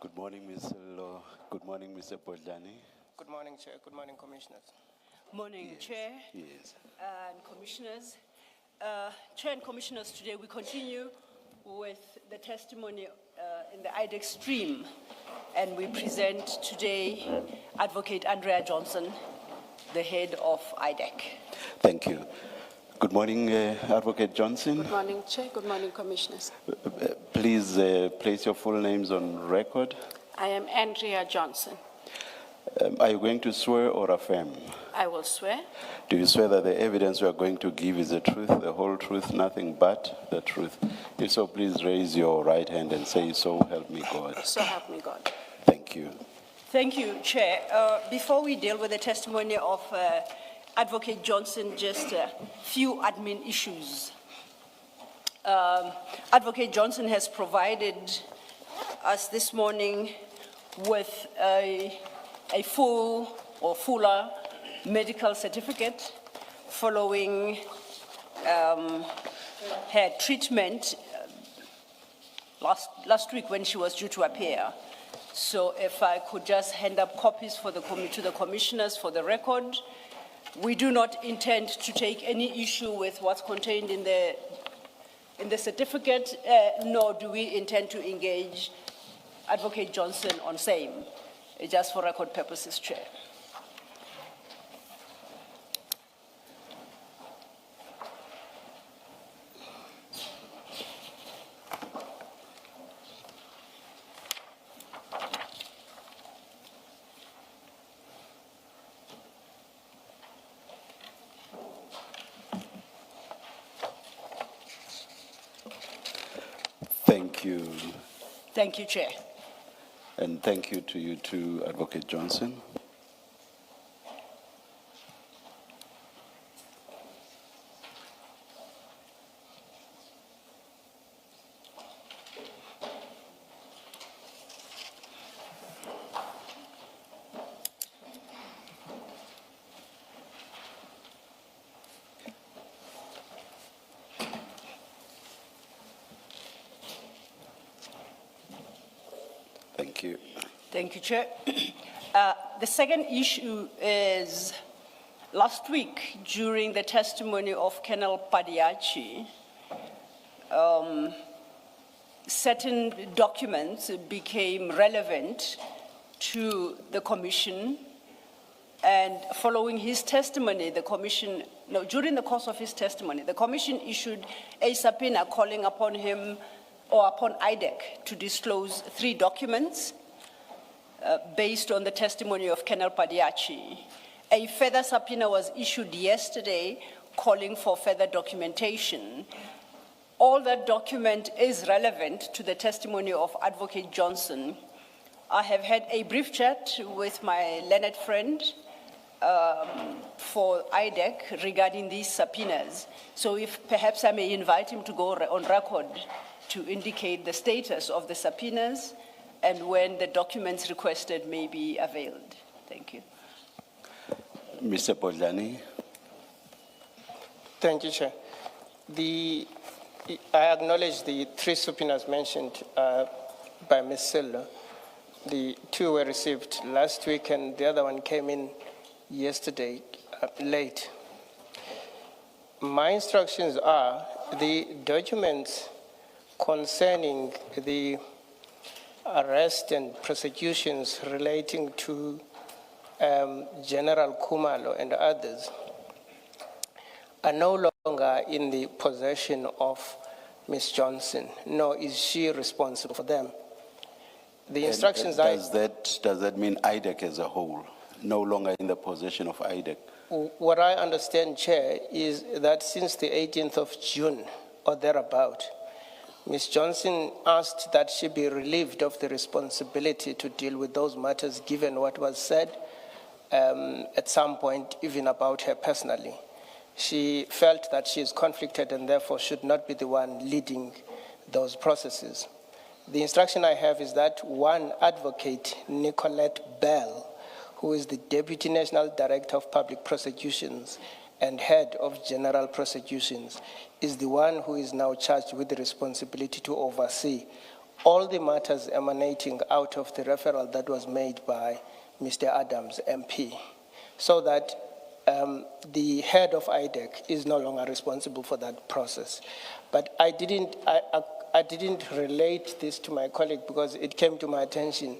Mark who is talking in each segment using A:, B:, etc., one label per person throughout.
A: Good morning, Ms. Lo. Good morning, Mr. Podlani.
B: Good morning, Chair. Good morning, Commissioners.
C: Morning, Chair
A: Yes.
C: and Commissioners. Chair and Commissioners, today we continue with the testimony in the IDAC stream, and we present today Advocate Andrea Johnson, the head of IDAC.
A: Thank you. Good morning, Advocate Johnson.
D: Good morning, Chair. Good morning, Commissioners.
A: Please place your full names on record.
D: I am Andrea Johnson.
A: Are you going to swear or affirm?
D: I will swear.
A: Do you swear that the evidence you are going to give is the truth, the whole truth, nothing but the truth? If so, please raise your right hand and say, "So help me God."
D: So help me God.
A: Thank you.
C: Thank you, Chair. Before we deal with the testimony of Advocate Johnson, just a few admin issues. Advocate Johnson has provided us this morning with a full or fuller medical certificate following her treatment last week when she was due to appear. So if I could just hand up copies to the commissioners for the record. We do not intend to take any issue with what's contained in the certificate, nor do we intend to engage Advocate Johnson on same, just for record purposes, Chair.
A: Thank you.
C: Thank you, Chair.
A: And thank you to you too, Advocate Johnson. Thank you.
C: Thank you, Chair. The second issue is last week during the testimony of Colonel Padiachi, certain documents became relevant to the Commission, and following his testimony, during the course of his testimony, the Commission issued a subpoena calling upon him or upon IDAC to disclose 3 documents based on the testimony of Colonel Padiachi. A further subpoena was issued yesterday calling for further documentation. All that document is relevant to the testimony of Advocate Johnson. I have had a brief chat with my learned friend for IDAC regarding these subpoenas. So if perhaps I may invite him to go on record to indicate the status of the subpoenas and when the documents requested may be availed. Thank you.
A: Mr. Podlani.
B: Thank you, Chair. I acknowledge the 3 subpoenas mentioned by Ms. Sillo. The 2 were received last week and the other one came in yesterday late. My instructions are the documents concerning the arrest and prosecutions relating to General Kumalo and others are no longer in the possession of Ms. Johnson, nor is she responsible for them. The instructions
A: does that mean IDAC as a whole, no longer in the possession of IDAC?
B: What I understand, Chair, is that since the 18th of June or thereabout, Ms. Johnson asked that she be relieved of the responsibility to deal with those matters given what was said at some point even about her personally. She felt that she is conflicted and therefore should not be the one leading those processes. The instruction I have is that one Advocate, Nicolette Bell, who is the Deputy National Director of Public Prosecutions and Head of General Prosecutions, is the one who is now charged with the responsibility to oversee all the matters emanating out of the referral that was made by Mr. Adams, MP, so that the head of IDAC is no longer responsible for that process. But I didn't relate this to my colleague because it came to my attention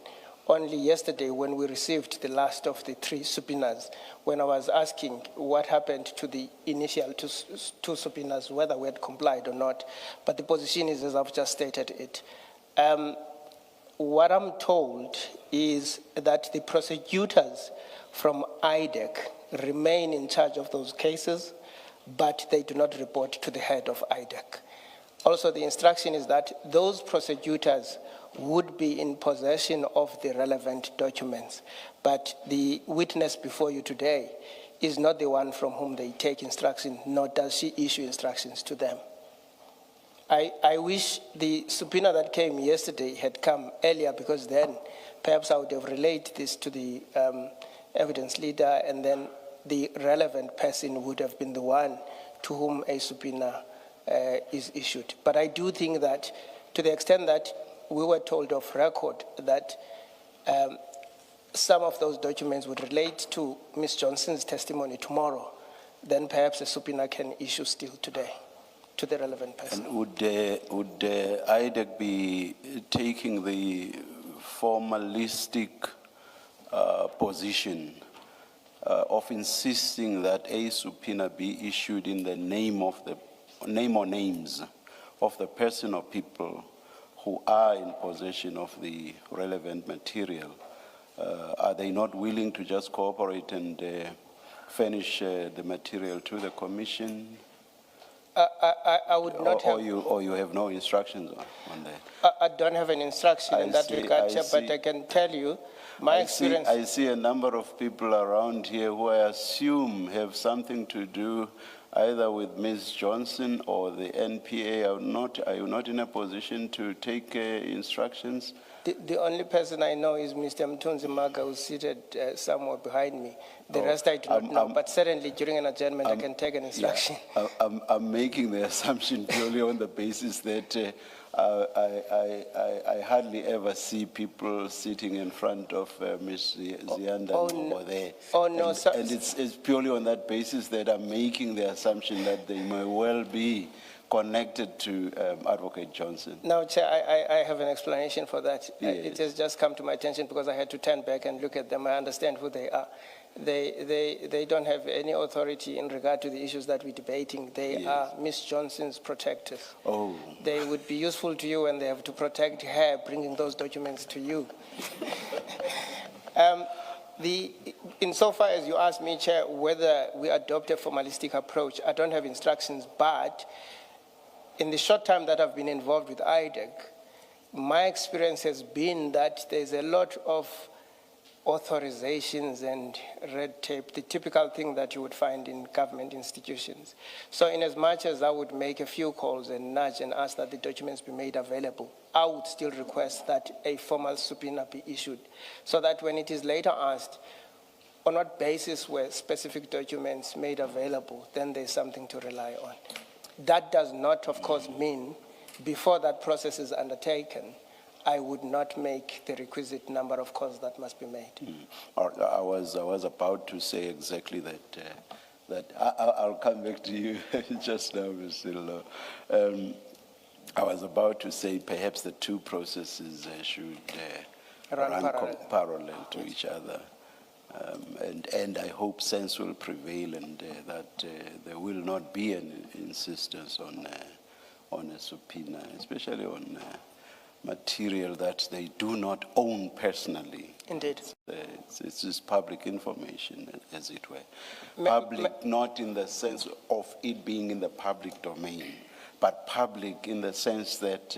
B: only yesterday when we received the last of the 3 subpoenas, when I was asking what happened to the initial two subpoenas, whether we had complied or not. But the position is as I've just stated it. What I'm told is that the prosecutors from IDAC remain in charge of those cases, but they do not report to the head of IDAC. Also, the instruction is that those prosecutors would be in possession of the relevant documents, but the witness before you today is not the one from whom they take instruction, nor does she issue instructions to them. I wish the subpoena that came yesterday had come earlier, because then perhaps I would have relayed this to the evidence leader, and then the relevant person would have been the one to whom a subpoena is issued. But I do think that to the extent that we were told off record that some of those documents would relate to Ms. Johnson's testimony tomorrow, then perhaps a subpoena can issue still today to the relevant person.
A: And would IDAC be taking the formalistic position of insisting that a subpoena be issued in the name or names of the person or people who are in possession of the relevant material? Are they not willing to just cooperate and furnish the material to the commission?
B: I would not have...
A: Or you have no instructions on that?
B: I don't have an instruction in that regard, but I can tell you my experience...
A: I see a number of people around here who I assume have something to do either with Ms. Johnson or the NPA. Are you not in a position to take instructions?
B: The only person I know is Mr. Mtunzi Maga, who's seated somewhere behind me. The rest I do not know, but certainly during an adjournment I can take an instruction.
A: Yeah, I'm making the assumption purely on the basis that I hardly ever see people sitting in front of Ms. Zianda over there.
B: Oh, no, sir.
A: And it's purely on that basis that I'm making the assumption that they may well be connected to Advocate Johnson.
B: Now, Chair, I have an explanation for that.
A: Yes.
B: It has just come to my attention because I had to turn back and look at them. I understand who they are. They don't have any authority in regard to the issues that we're debating. They are Ms. Johnson's protectors.
A: Oh.
B: They would be useful to you, and they have to protect her, bringing those documents to you. Insofar as you asked me, Chair, whether we adopt a formalistic approach, I don't have instructions, but in the short time that I've been involved with IDAC, my experience has been that there's a lot of authorizations and red tape, the typical thing that you would find in government institutions. So in as much as I would make a few calls and nudge and ask that the documents be made available, I would still request that a formal subpoena be issued, so that when it is later asked on what basis were specific documents made available, then there's something to rely on. That does not, of course, mean before that process is undertaken, I would not make the requisite number of calls that must be made.
A: I was about to say exactly that. I'll come back to you just now, Mr. Law. I was about to say perhaps the two processes should run parallel to each other. And I hope sense will prevail, and that there will not be an insistence on a subpoena, especially on material that they do not own personally.
B: Indeed.
A: It's just public information, as it were. Public not in the sense of it being in the public domain, but public in the sense that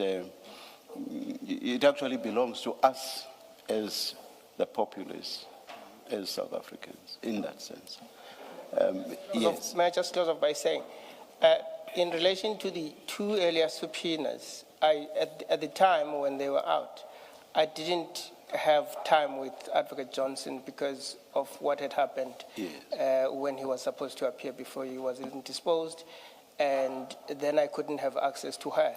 A: it actually belongs to us as the populace, as South Africans, in that sense. Yes.
B: May I just close off by saying, in relation to the two earlier subpoenas, at the time when they were out, I didn't have time with Advocate Johnson because of what had happened when he was supposed to appear before he was indisposed, and then I couldn't have access to her.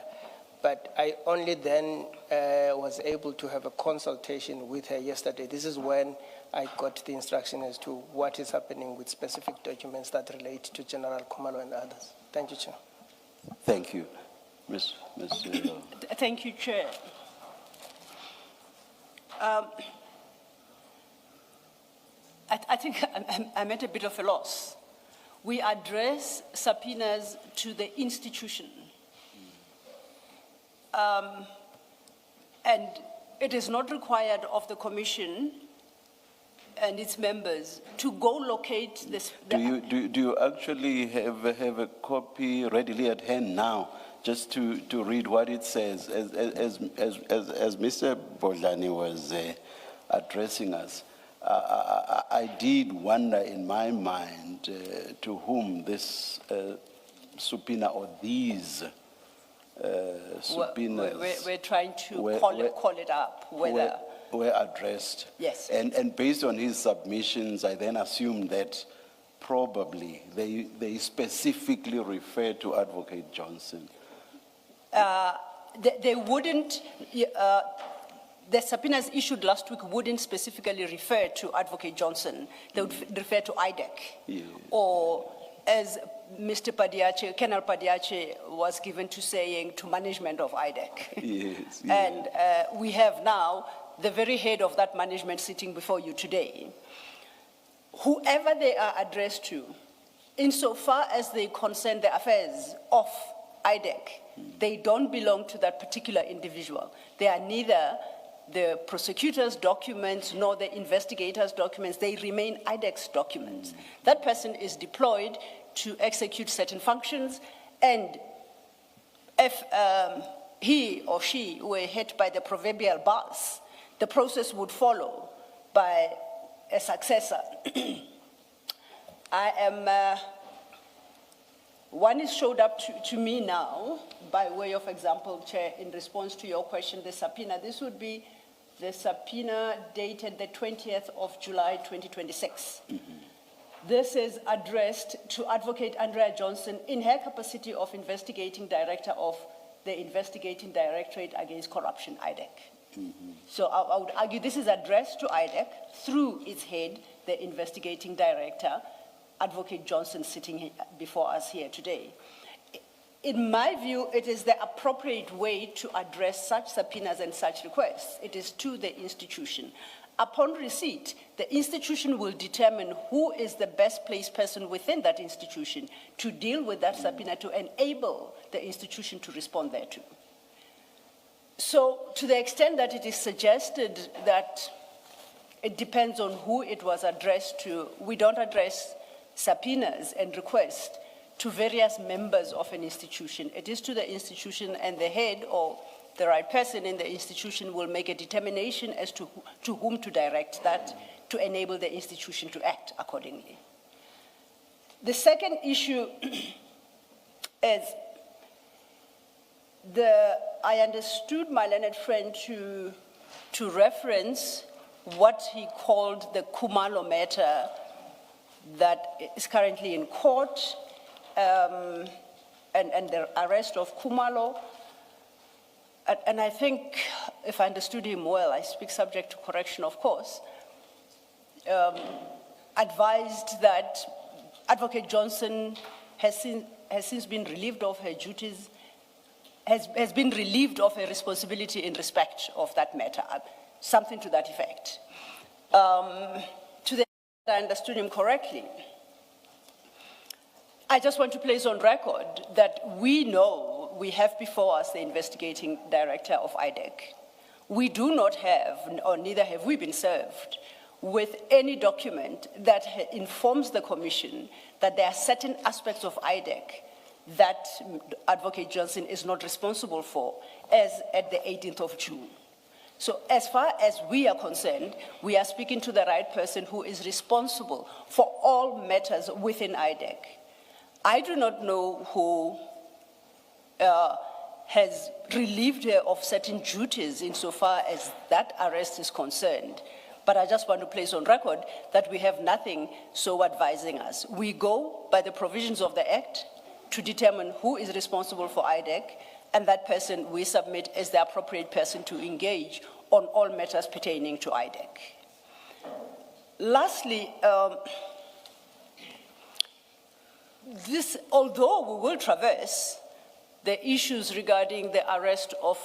B: but I only then was able to have a consultation with her yesterday. This is when I got the instruction as to what is happening with specific documents that relate to General Khumalo and others. Thank you, Chair.
A: Thank you. Ms.
C: Thank you, Chair. I think I'm at a bit of a loss. We address subpoenas to the institution. And it is not required of the Commission and its members to go locate this.
A: Do you actually have a copy readily at hand now, just to read what it says? As Mr. Bodlani was addressing us, I did wonder in my mind to whom this subpoena or these subpoenas
C: We're trying to call it up, whether.
A: Were addressed.
C: Yes.
A: And based on his submissions, I then assumed that probably they specifically refer to Advocate Johnson.
C: They wouldn't, the subpoenas issued last week wouldn't specifically refer to Advocate Johnson. They would refer to IDAC.
A: Yes.
C: Or as Mr. Padiache, Colonel Padiache was given to saying to management of IDAC.
A: Yes.
C: And we have now the very head of that management sitting before you today. Whoever they are addressed to, insofar as they concern the affairs of IDAC, they don't belong to that particular individual. They are neither the prosecutor's documents nor the investigator's documents. They remain IDAC's documents. That person is deployed to execute certain functions, and if he or she were hit by the proverbial bus, the process would follow by a successor. One is showed up to me now, by way of example, Chair, in response to your question, the subpoena. This would be the subpoena dated the 20th of July, 2026. This is addressed to Advocate Andrea Johnson in her capacity of investigating director of the Investigating Directorate Against Corruption, IDAC. So I would argue this is addressed to IDAC through its head, the investigating director, Advocate Johnson, sitting before us here today. In my view, it is the appropriate way to address such subpoenas and such requests. It is to the institution. Upon receipt, the institution will determine who is the best placed person within that institution to deal with that subpoena to enable the institution to respond thereto. So, to the extent that it is suggested that it depends on who it was addressed to, we don't address subpoenas and requests to various members of an institution. It is to the institution, and the head or the right person in the institution will make a determination as to whom to direct that to enable the institution to act accordingly. The second issue is I understood my learned friend to reference what he called the Khumalo matter that is currently in court, and the arrest of Khumalo. And I think, if I understood him well, I speak subject to correction, of course, advised that Advocate Johnson has since been relieved of her duties, has been relieved of her responsibility in respect of that matter, something to that effect. To the extent I understood him correctly, I just want to place on record that we know we have before us the investigating director of IDAC. We do not have, or neither have we been served, with any document that informs the Commission that there are certain aspects of IDAC that Advocate Johnson is not responsible for, as at the 18th of June. So as far as we are concerned, we are speaking to the right person who is responsible for all matters within IDAC. I do not know who has relieved her of certain duties insofar as that arrest is concerned, but I just want to place on record that we have nothing so advising us. We go by the provisions of the Act to determine who is responsible for IDAC, and that person we submit as the appropriate person to engage on all matters pertaining to IDAC. Lastly, although we will traverse the issues regarding the arrest of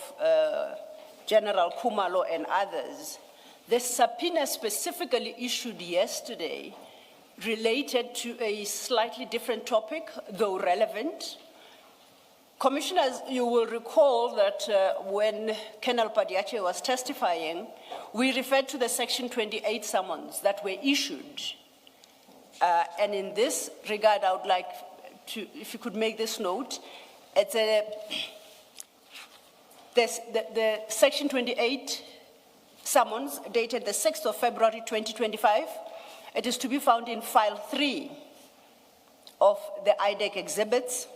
C: General Khumalo and others, the subpoena specifically issued yesterday related to a slightly different topic, though relevant. Commissioners, you will recall that when Colonel Padiache was testifying, we referred to the Section 28 summons that were issued. And in this regard, I would like to, if you could make this note, it's the Section 28 summons dated the 6th of February 2025. It is to be found in file 3 of the IDAC exhibits.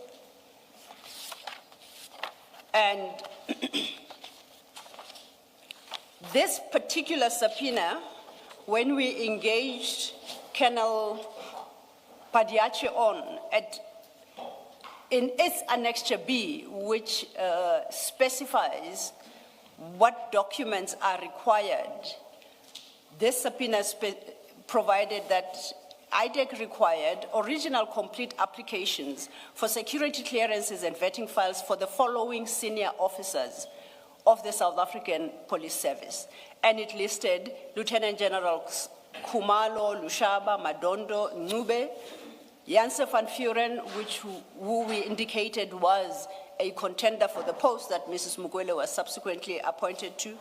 C: And this particular subpoena, when we engaged Colonel Padiache on in its Annexure B, which specifies what documents are required, this subpoena provided that IDAC required original complete applications for security clearances and vetting files for the following senior officers of the South African Police Service. And it listed Lieutenant Generals Khumalo, Lushaba, Madondo, Ncube, Janse van Vuren, who we indicated was a contender for the post that Mrs. Mukwele was subsequently appointed to,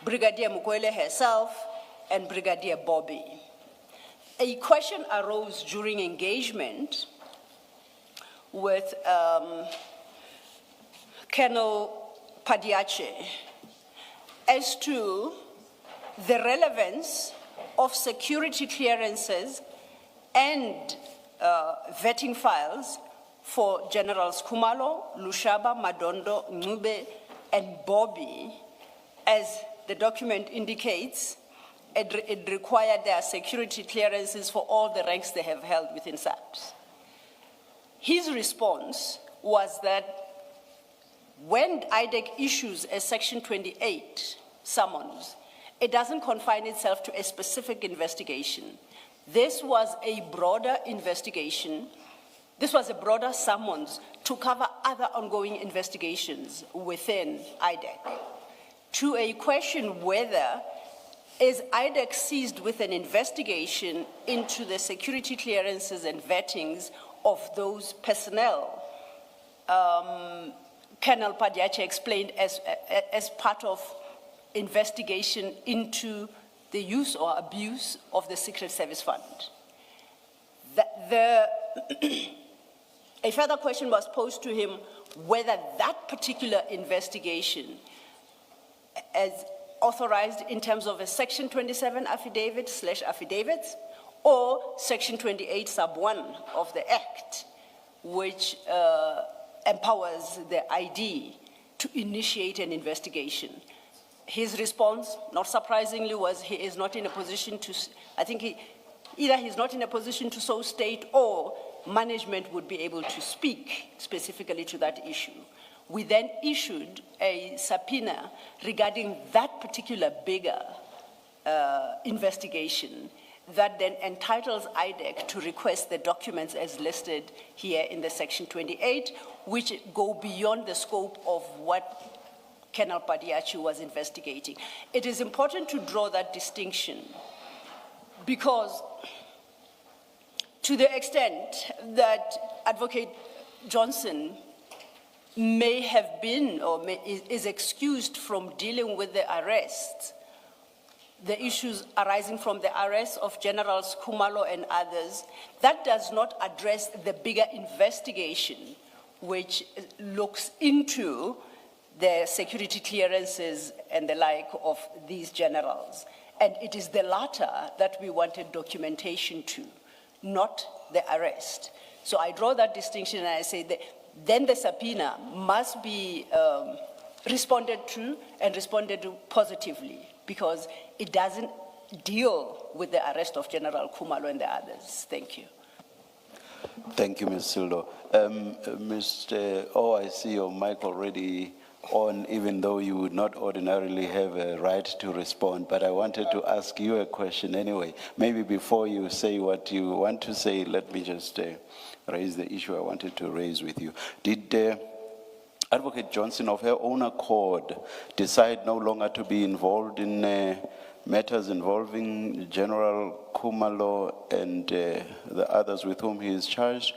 C: Brigadier Mukwele herself, and Brigadier Bobby. A question arose during engagement with Colonel Padiache as to the relevance of security clearances and vetting files for Generals Khumalo, Lushaba, Madondo, Ncube, and Bobby. As the document indicates, it required their security clearances for all the ranks they have held within SAPS. His response was that when IDAC issues a Section 28 summons, it doesn't confine itself to a specific investigation. This was a broader investigation. This was a broader summons to cover other ongoing investigations within IDAC. To a question whether is IDAC seized with an investigation into the security clearances and vettings of those personnel, Colonel Padiache explained as part of investigation into the use or abuse of the Secret Service Fund. A further question was posed to him whether that particular investigation, as authorized in terms of a Section 27 affidavit/affidavits or Section 28 sub 1 of the Act, which empowers the ID to initiate an investigation. His response, not surprisingly, was he is not in a position to, I think either he's not in a position to so state or management would be able to speak specifically to that issue. We then issued a subpoena regarding that particular bigger investigation that then entitles IDAC to request the documents as listed here in the Section 28, which go beyond the scope of what Colonel Padiache was investigating. It is important to draw that distinction because to the extent that Advocate Johnson may have been or is excused from dealing with the arrest, the issues arising from the arrest of Generals Khumalo and others, that does not address the bigger investigation which looks into the security clearances and the like of these generals. And it is the latter that we wanted documentation to, not the arrest. So I draw that distinction and I say that then the subpoena must be responded to and responded to positively because it doesn't deal with the arrest of General Khumalo and the others. Thank you.
A: Thank you, Ms. Sildo. Mr. Oh, I see your mic already on, even though you would not ordinarily have a right to respond, but I wanted to ask you a question anyway. Maybe before you say what you want to say, let me just raise the issue I wanted to raise with you. Did Advocate Johnson, of her own accord, decide no longer to be involved in matters involving General Kumalo and the others with whom he is charged?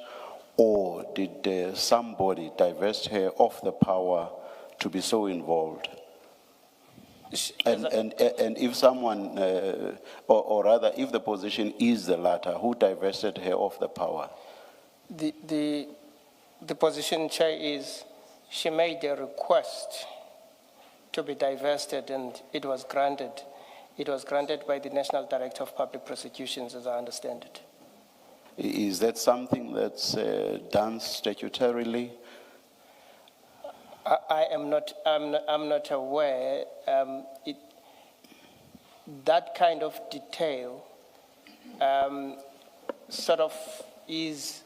A: Or did somebody divest her of the power to be so involved? And if someone, or rather, if the position is the latter, who divested her of the power?
B: The position, Chair, is she made a request to be divested and it was granted. It was granted by the National Director of Public Prosecutions, as I understand it.
A: Is that something that's done statutorily?
B: I'm not aware. That kind of detail sort of is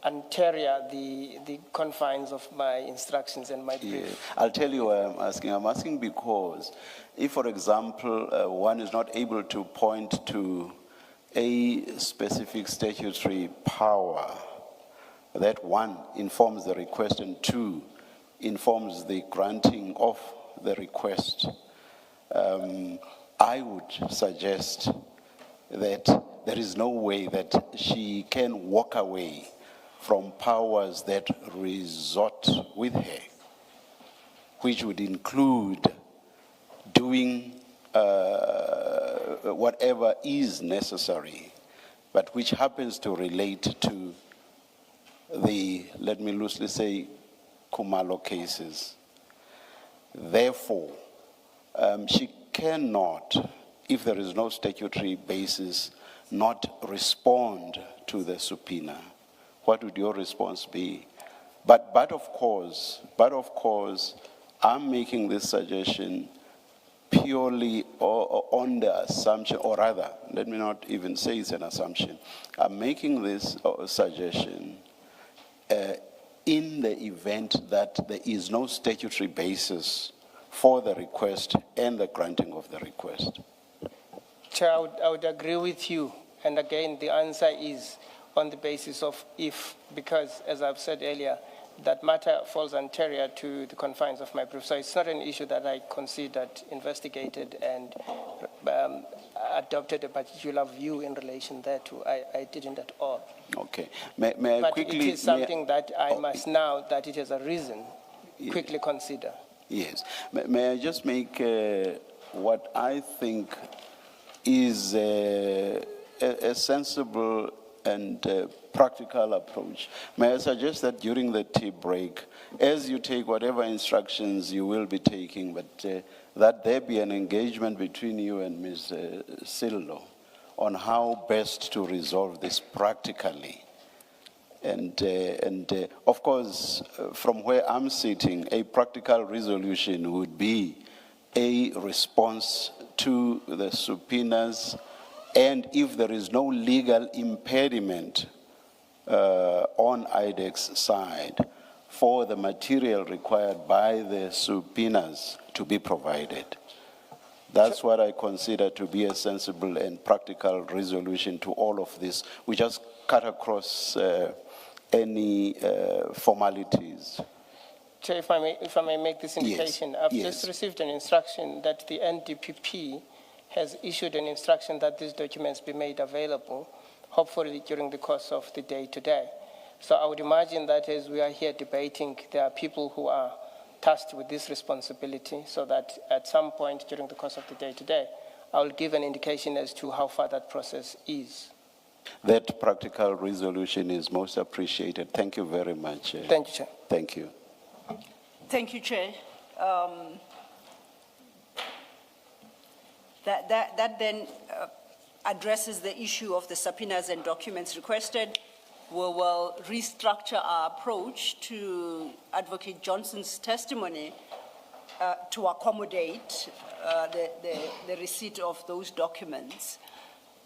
B: anterior the confines of my instructions and my brief.
A: Yeah. I'll tell you why I'm asking. I'm asking because if, for example, one is not able to point to a specific statutory power, that one informs the request and two informs the granting of the request, I would suggest that there is no way that she can walk away from powers that resort with her, which would include doing whatever is necessary, but which happens to relate to the, let me loosely say, Kumalo cases. Therefore, she cannot, if there is no statutory basis, not respond to the subpoena. What would your response be? But of course, I'm making this suggestion purely on the assumption, or rather, let me not even say it's an assumption. I'm making this suggestion in the event that there is no statutory basis for the request and the granting of the request.
B: Chair, I would agree with you. And again, the answer is on the basis of if, because as I've said earlier, that matter falls anterior to the confines of my brief. So it's not an issue that I considered, investigated, and adopted a particular view in relation thereto. I didn't at all.
A: Okay. May I
B: but
A: quickly...
B: it is something that I must now, that it has arisen, quickly consider.
A: Yes. May I just make what I think is a sensible and practical approach. May I suggest that during the tea break, as you take whatever instructions you will be taking, but that there be an engagement between you and Ms. Sildo on how best to resolve this practically. And of course, from where I'm sitting, a practical resolution would be a response to the subpoenas, and if there is no legal impediment on IDAC's side for the material required by the subpoenas to be provided. That's what I consider to be a sensible and practical resolution to all of this. We just cut across any formalities.
B: Chair, if I may make this indication,
A: Yes.
B: I've
A: Yes.
B: just received an instruction that the NDPP has issued an instruction that these documents be made available, hopefully during the course of the day today. So I would imagine that as we are here debating, there are people who are tasked with this responsibility, so that at some point during the course of the day today, I will give an indication as to how far that process is.
A: That practical resolution is most appreciated. Thank you very much.
B: Thank you, Chair.
A: Thank you.
C: Thank you, Chair. That then addresses the issue of the subpoenas and documents requested. We will restructure our approach to Advocate Johnson's testimony to accommodate the receipt of those documents.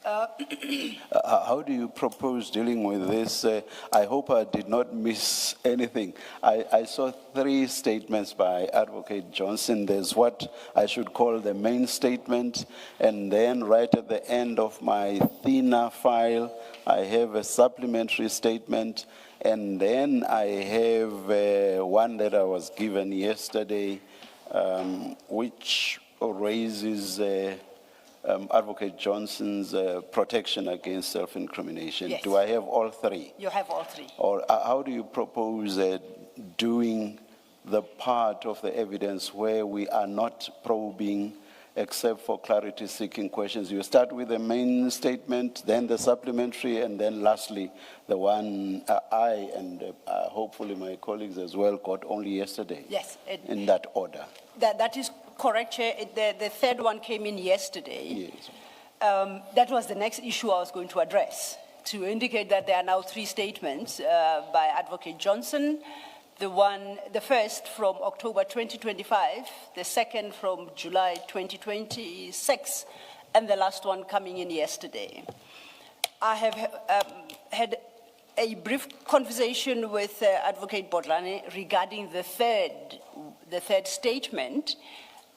A: How do you propose dealing with this? I hope I did not miss anything. I saw 3 statements by Advocate Johnson. There's what I should call the main statement, and then right at the end of my thinner file, I have a supplementary statement, and then I have one that I was given yesterday, which raises Advocate Johnson's protection against self-incrimination.
C: Yes.
A: Do I have all 3?
C: You have all 3.
A: Or how do you propose doing the part of the evidence where we are not probing except for clarity-seeking questions? You start with the main statement, then the supplementary, and then lastly, the one I and hopefully my colleagues as well got only yesterday.
C: Yes.
A: In that order.
C: That is correct, Chair. The third one came in yesterday.
A: Yes.
C: That was the next issue I was going to address, to indicate that there are now 3 statements by Advocate Johnson. The first from October 2025, the second from July 2026, and the last one coming in yesterday. I have had a brief conversation with Advocate Botlane regarding the third statement,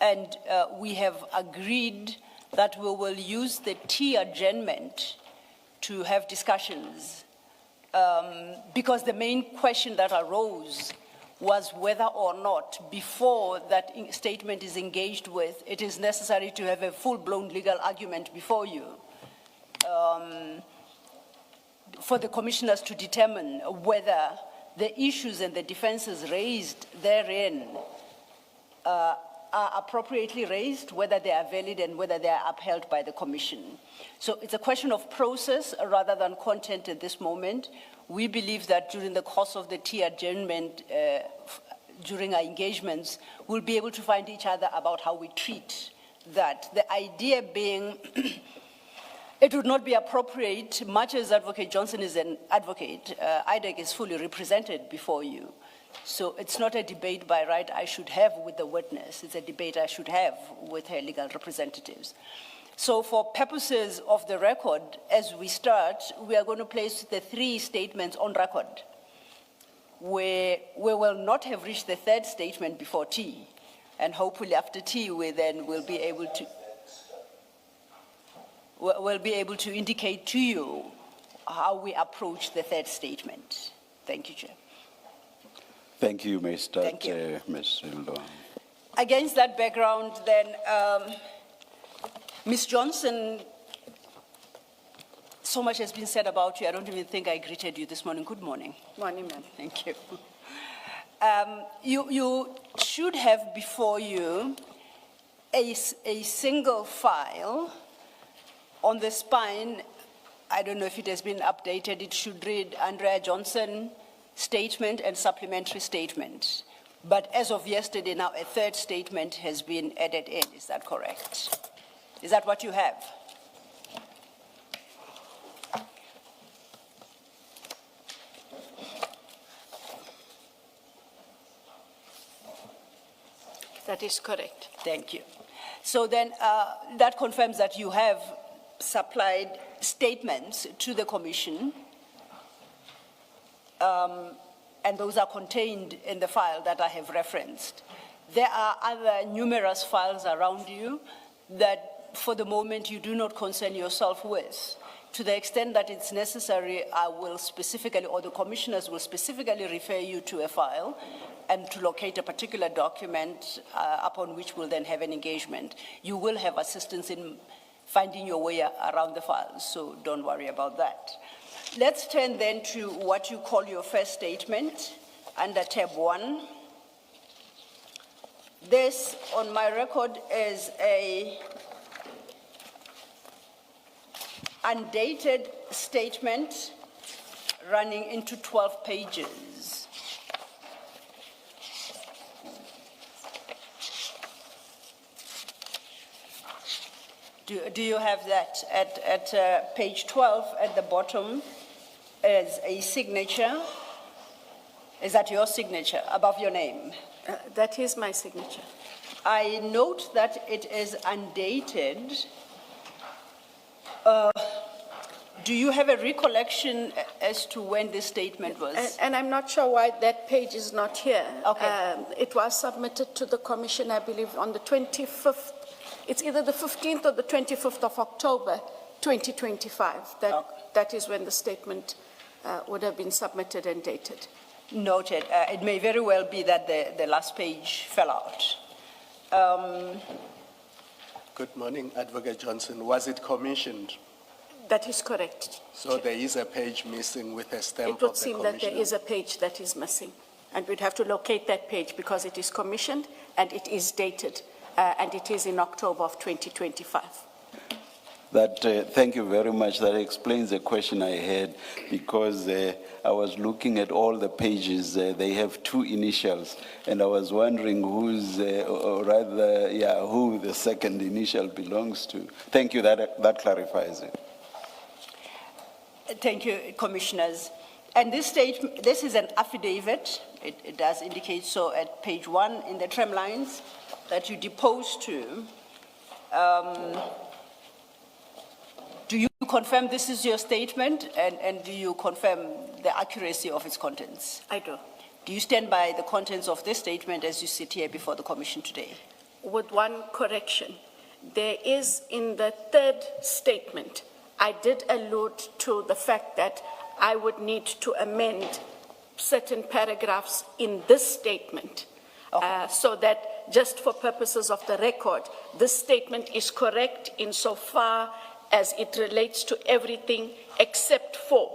C: and we have agreed that we will use the T adjournment to have discussions, because the main question that arose was whether or not, before that statement is engaged with, it is necessary to have a full-blown legal argument before you, for the commissioners to determine whether the issues and the defenses raised therein are appropriately raised, whether they are valid and whether they are upheld by the commission. So it's a question of process rather than content at this moment. We believe that during the course of the T adjournment, during our engagements, we'll be able to find each other about how we treat that. The idea being it would not be appropriate, much as Advocate Johnson is an advocate, IDAC is fully represented before you. So it's not a debate by right I should have with the witness, it's a debate I should have with her legal representatives. So for purposes of the record, as we start, we are going to place the 3 statements on record. We will not have reached the third statement before T, and hopefully after T we then will be able to indicate to you how we approach the third statement. Thank you, Chair.
A: Thank you, Ms.
C: Thank you.
A: Ms. Sildo.
C: Against that background, then, Ms. Johnson, so much has been said about you. I don't even think I greeted you this morning. Good morning.
D: Morning, ma'am.
C: Thank you. You should have before you a single file. On the spine, I don't know if it has been updated, it should read Andrea Johnson statement and supplementary statement. But as of yesterday, now a third statement has been added in. Is that correct? Is that what you have?
D: That is correct.
C: Thank you. So then that confirms that you have supplied statements to the commission, and those are contained in the file that I have referenced. There are other numerous files around you that for the moment you do not concern yourself with. To the extent that it's necessary, I will specifically, or the commissioners will specifically refer you to a file and to locate a particular document upon which we'll then have an engagement. You will have assistance in finding your way around the files, so don't worry about that. Let's turn then to what you call your first statement under tab 1. This, on my record, is a undated statement running into 12 pages. Do you have that at page 12 at the bottom as a signature? Is that your signature above your name?
D: That is my signature.
C: I note that it is undated. Do you have a recollection as to when this statement was?
D: And I'm not sure why that page is not here.
C: Okay.
D: It was submitted to the commission, I believe, on the 25th. It's either the 15th or the 25th of October, 2025. That is when the statement would have been submitted and dated.
C: Noted. It may very well be that the last page fell out.
E: Good morning, Advocate Johnson. Was it commissioned?
D: That is correct.
E: So there is a page missing with a stamp
D: It
E: of
D: would
E: the
D: seem that there
E: commissioner.
D: is a page that is missing. And we'd have to locate that page because it is commissioned and it is dated and it is in October of 2025.
A: Thank you very much. That explains the question I had because I was looking at all the pages. They have two initials, and I was wondering who the second initial belongs to. Thank you. That clarifies it.
C: Thank you, Commissioners. And this is an affidavit. It does indicate so at page 1 in the tram lines that you deposed to. Do you confirm this is your statement, and do you confirm the accuracy of its contents?
D: I do.
C: Do you stand by the contents of this statement as you sit here before the Commission today?
D: With one correction, there is in the third statement, I did allude to the fact that I would need to amend certain paragraphs in this statement so that just for purposes of the record, this statement is correct insofar as it relates to everything except for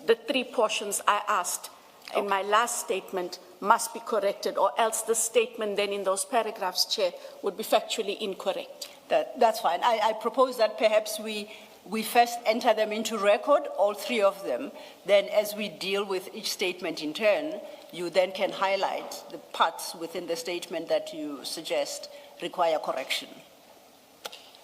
D: the 3 portions I asked in my last statement must be corrected, or else the statement then in those paragraphs, Chair, would be factually incorrect.
C: That's fine. I propose that perhaps we first enter them into record, all 3 of them. Then as we deal with each statement in turn, you then can highlight the parts within the statement that you suggest require correction.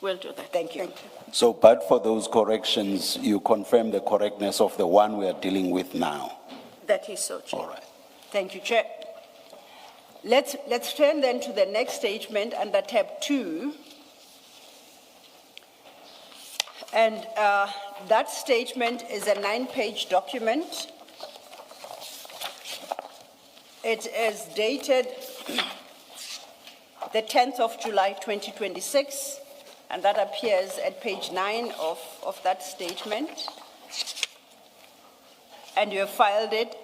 D: We'll do that.
C: Thank you.
A: So, but for those corrections, you confirm the correctness of the one we are dealing with now.
D: That is so, Chair.
A: All right.
C: Thank you, Chair. Let's turn then to the next statement under tab 2. And that statement is a 9-page document. It is dated the 10th of July, 2026, and that appears at page 9 of that statement. And you have filed it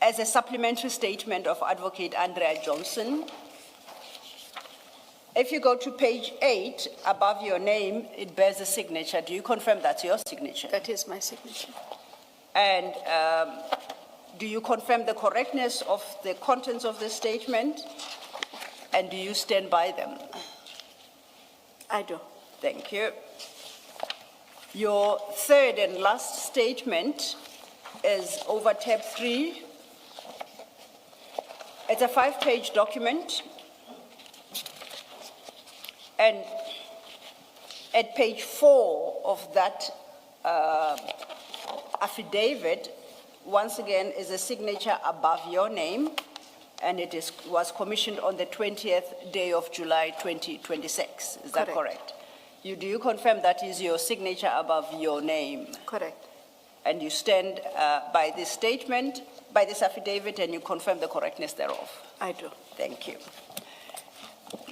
C: as a supplementary statement of Advocate Andrea Johnson. If you go to page 8, above your name, it bears a signature. Do you confirm that's your signature?
D: That is my signature.
C: And do you confirm the correctness of the contents of the statement? And do you stand by them?
D: I do.
C: Thank you. Your third and last statement is over tab 3. It's a 5-page document. And at page 4 of that affidavit, once again, is a signature above your name, and it was commissioned on the 20th day of July, 2026. Is that correct? Do you confirm that is your signature above your name?
D: Correct.
C: And you stand by this statement, by this affidavit, and you confirm the correctness thereof?
D: I do.
C: Thank you.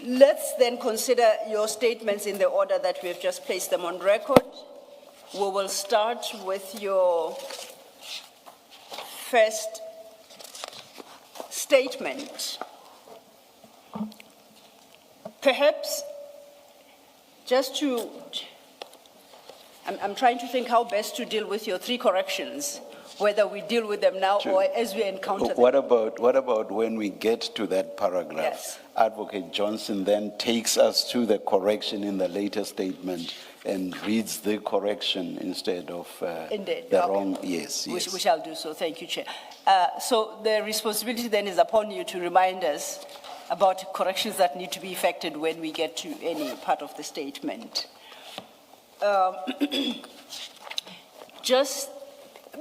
C: Let's then consider your statements in the order that we have just placed them on record. We will start with your first statement. Perhaps just to, I'm trying to think how best to deal with your 3 corrections, whether we deal with them now or as we encounter them.
A: What about when we get to that paragraph?
C: Yes.
A: Advocate Johnson then takes us to the correction in the later statement and reads the correction instead of
C: Indeed.
A: the
C: Okay.
A: wrong. Yes,
C: We
A: yes.
C: shall do so. Thank you, Chair. So the responsibility then is upon you to remind us about corrections that need to be effected when we get to any part of the statement. Just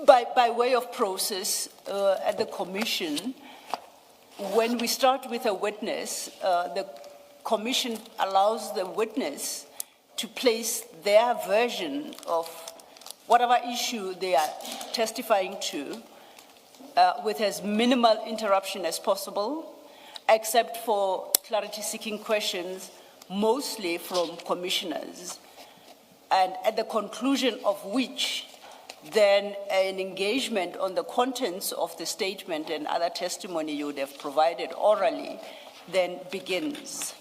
C: by way of process at the Commission, when we start with a witness, the Commission allows the witness to place their version of whatever issue they are testifying to with as minimal interruption as possible, except for clarity-seeking questions, mostly from commissioners, and at the conclusion of which, then an engagement on the contents of the statement and other testimony you would have provided orally then begins.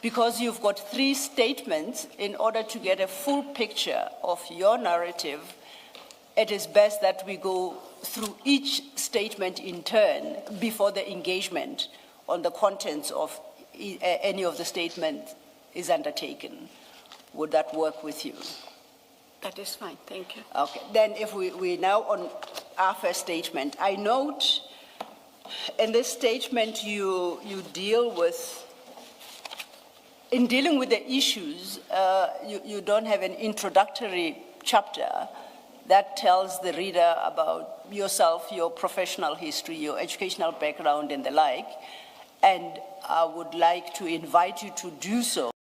C: Because you've got 3 statements, in order to get a full picture of your narrative, it is best that we go through each statement in turn before the engagement on the contents of any of the statements is undertaken. Would that work with you?
D: That is fine, thank you.
C: Okay, then if we now on our first statement, I note in this statement you deal with, in dealing with the issues, you don't have an introductory chapter that tells the reader about yourself, your professional history, your educational background and the like, and I would like to invite you to do so.